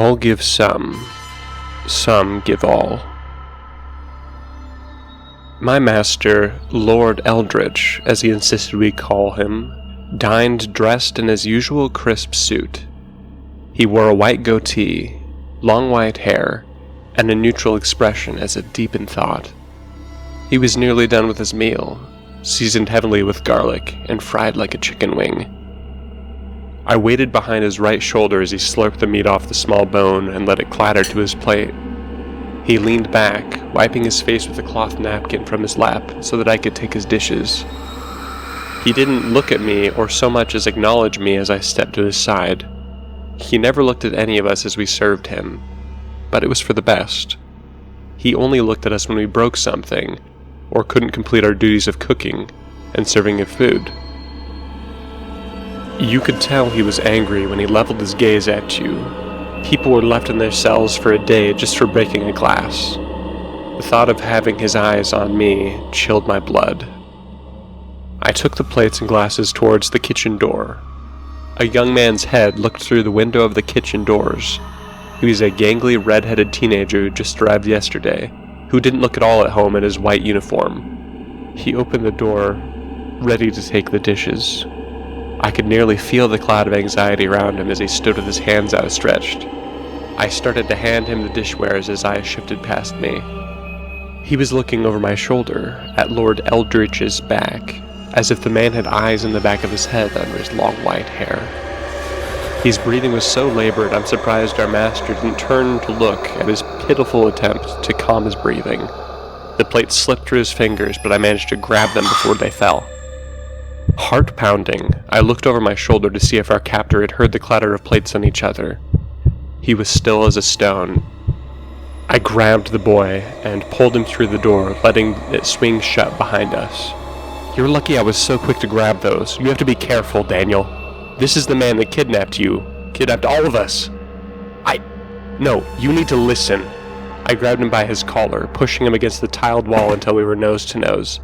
All give some give all. My master, Lord Eldritch, as he insisted we call him, dined dressed in his usual crisp suit. He wore a white goatee, long white hair, and a neutral expression as if deep in thought. He was nearly done with his meal, seasoned heavily with garlic and fried like a chicken wing. I waited behind his right shoulder as he slurped the meat off the small bone and let it clatter to his plate. He leaned back, wiping his face with a cloth napkin from his lap so that I could take his dishes. He didn't look at me or so much as acknowledge me as I stepped to his side. He never looked at any of us as we served him, but it was for the best. He only looked at us when we broke something, or couldn't complete our duties of cooking and serving of food. You could tell he was angry when he leveled his gaze at you. People were left in their cells for a day just for breaking a glass. The thought of having his eyes on me chilled my blood. I took the plates and glasses towards the kitchen door. A young man's head looked through the window of the kitchen doors. He was a gangly, red-headed teenager who just arrived yesterday, who didn't look at all at home in his white uniform. He opened the door, ready to take the dishes. I could nearly feel the cloud of anxiety around him as he stood with his hands outstretched. I started to hand him the dishware as his eyes shifted past me. He was looking over my shoulder, at Lord Eldritch's back, as if the man had eyes in the back of his head under his long white hair. His breathing was so labored, I'm surprised our master didn't turn to look at his pitiful attempt to calm his breathing. The plates slipped through his fingers, but I managed to grab them before they fell. Heart pounding, I looked over my shoulder to see if our captor had heard the clatter of plates on each other. He was still as a stone. I grabbed the boy and pulled him through the door, letting it swing shut behind us. You're lucky I was so quick to grab those. You have to be careful, Daniel. This is the man that kidnapped you. Kidnapped all of us. No, you need to listen. I grabbed him by his collar, pushing him against the tiled wall until we were nose to nose.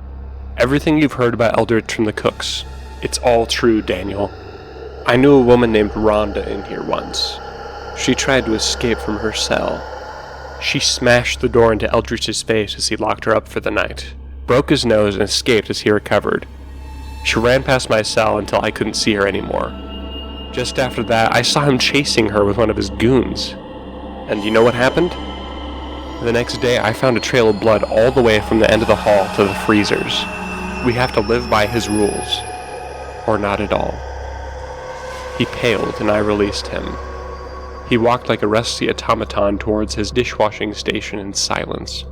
Everything you've heard about Eldritch from the cooks, it's all true, Daniel. I knew a woman named Rhonda in here once. She tried to escape from her cell. She smashed the door into Eldritch's face as he locked her up for the night, broke his nose, and escaped as he recovered. She ran past my cell until I couldn't see her anymore. Just after that, I saw him chasing her with one of his goons. And you know what happened? The next day, I found a trail of blood all the way from the end of the hall to the freezers. We have to live by his rules, or not at all. He paled, and I released him. He walked like a rusty automaton towards his dishwashing station in silence.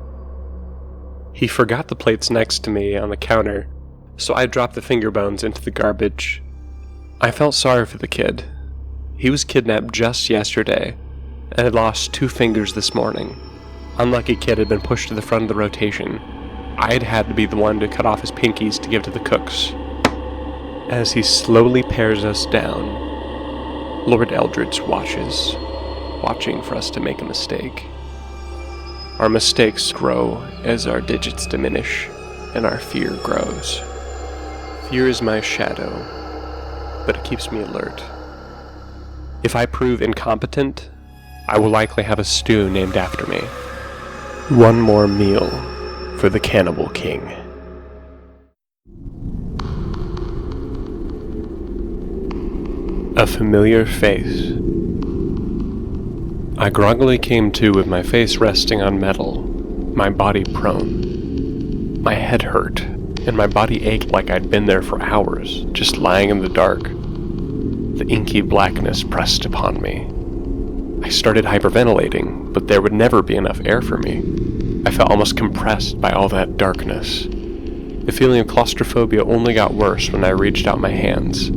He forgot the plates next to me on the counter, so I dropped the finger bones into the garbage. I felt sorry for the kid. He was kidnapped just yesterday, and had lost 2 fingers this morning. Unlucky kid had been pushed to the front of the rotation. I'd had to be the one to cut off his pinkies to give to the cooks. As he slowly pares us down, Lord Eldritch watches, watching for us to make a mistake. Our mistakes grow as our digits diminish, and our fear grows. Fear is my shadow, but it keeps me alert. If I prove incompetent, I will likely have a stew named after me. One more meal for the Cannibal King. A familiar face. I groggily came to with my face resting on metal, my body prone. My head hurt, and my body ached like I'd been there for hours, just lying in the dark. The inky blackness pressed upon me. I started hyperventilating, but there would never be enough air for me. I felt almost compressed by all that darkness. The feeling of claustrophobia only got worse when I reached out my hands.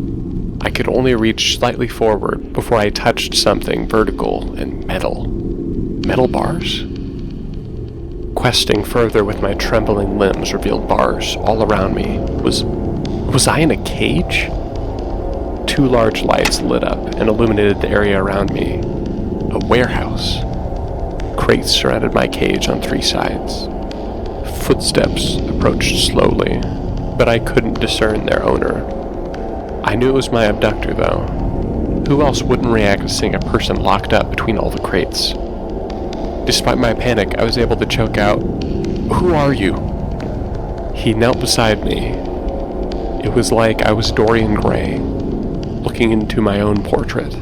I could only reach slightly forward before I touched something vertical and metal. Metal bars? Questing further with my trembling limbs revealed bars all around me. Was I in a cage? 2 large lights lit up and illuminated the area around me. A warehouse. Crates surrounded my cage on 3 sides. Footsteps approached slowly, but I couldn't discern their owner. I knew it was my abductor, though. Who else wouldn't react to seeing a person locked up between all the crates? Despite my panic, I was able to choke out, "Who are you?" He knelt beside me. It was like I was Dorian Gray, looking into my own portrait.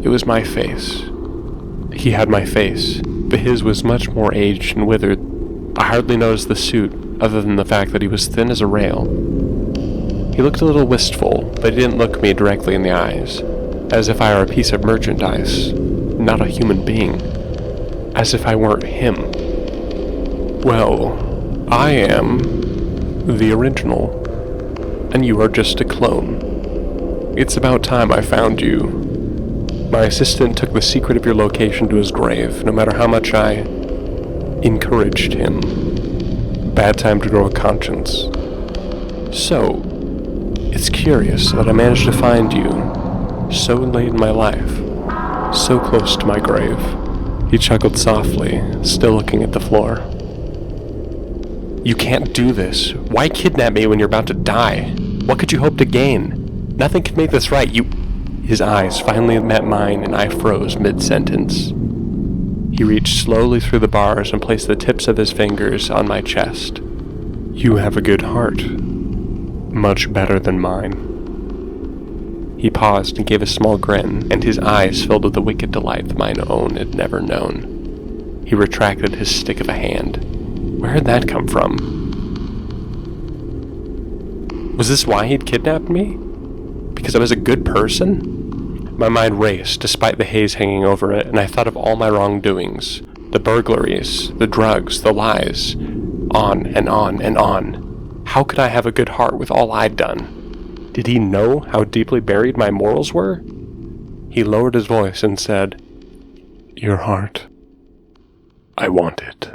It was my face. He had my face, but his was much more aged and withered. I hardly noticed the suit, other than the fact that he was thin as a rail. He looked a little wistful, but he didn't look me directly in the eyes, as if I were a piece of merchandise, not a human being, as if I weren't him. "Well, I am the original, and you are just a clone. It's about time I found you. My assistant took the secret of your location to his grave, no matter how much I encouraged him. Bad time to grow a conscience. So, it's curious that I managed to find you so late in my life, so close to my grave." He chuckled softly, still looking at the floor. "You can't do this. Why kidnap me when you're about to die? What could you hope to gain? Nothing could make this right. His eyes finally met mine and I froze mid-sentence. He reached slowly through the bars and placed the tips of his fingers on my chest. "You have a good heart. Much better than mine." He paused and gave a small grin, and his eyes filled with the wicked delight that mine own had never known. He retracted his stick of a hand. Where had that come from? Was this why he'd kidnapped me? Because I was a good person? My mind raced, despite the haze hanging over it, and I thought of all my wrongdoings. The burglaries, the drugs, the lies. On and on and on. How could I have a good heart with all I'd done? Did he know how deeply buried my morals were? He lowered his voice and said, "Your heart. I want it."